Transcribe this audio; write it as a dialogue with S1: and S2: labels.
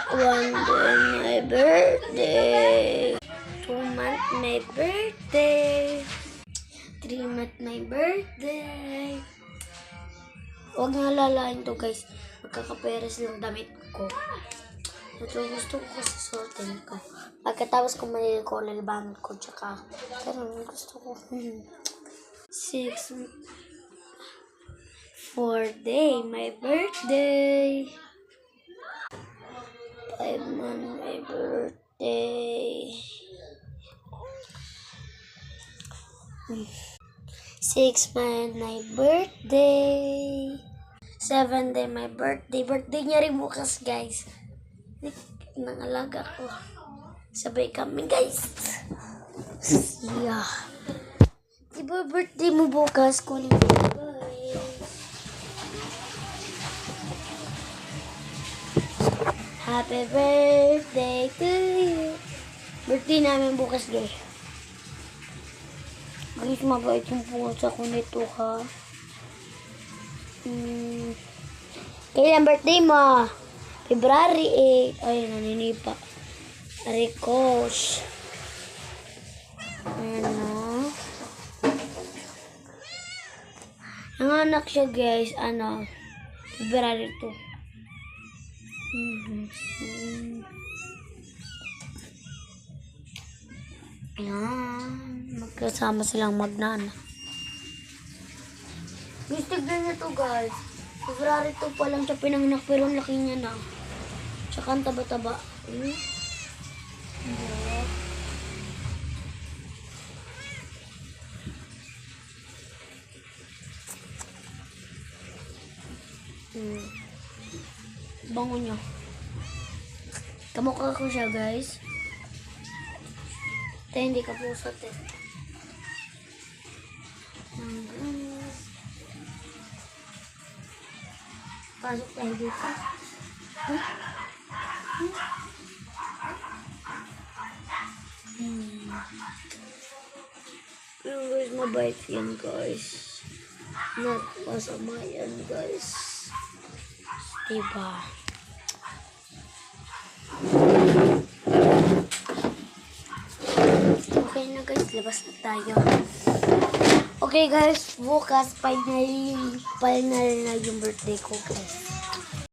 S1: 1 day my birthday. 2 month my birthday. 3 month my birthday. Huwag nga lalain to guys. Magkakaperes yung damit ko. Ito gusto ko kasi suotin ko. Pagkatapos ko malili ko lalban ko. Tsaka, pero gusto ko. 4 day my birthday. 5 month my birthday. 6 month my birthday. 7 day my birthday. Birthday niya rin bukas guys. Nang alaga ko. Sabay kami guys. Yeah. Diba birthday mo bukas? Kunin ko guys. Happy birthday to you. Birthday namin bukas guys. Guys, mabait yung pusa ko nito ha. Kailan birthday mo? February 8. Ay, naninipa. Arikos. Ayan o. Nanganak siya guys. February 2. Ayan. Magkasama silang magnana. Guys, tignan nyo to guys. February 2 pa lang siya pinanganak pero ang laki niya na. Tsaka ang taba-taba. Bango niya. Kamukha ko siya guys. Hindi ka pusot eh. Pasok tayo dito. Pero guys, mabait yan guys. Not masama yan guys. Diba? Okay na guys, labas na tayo. Okay guys, bukas final na yung birthday ko guys.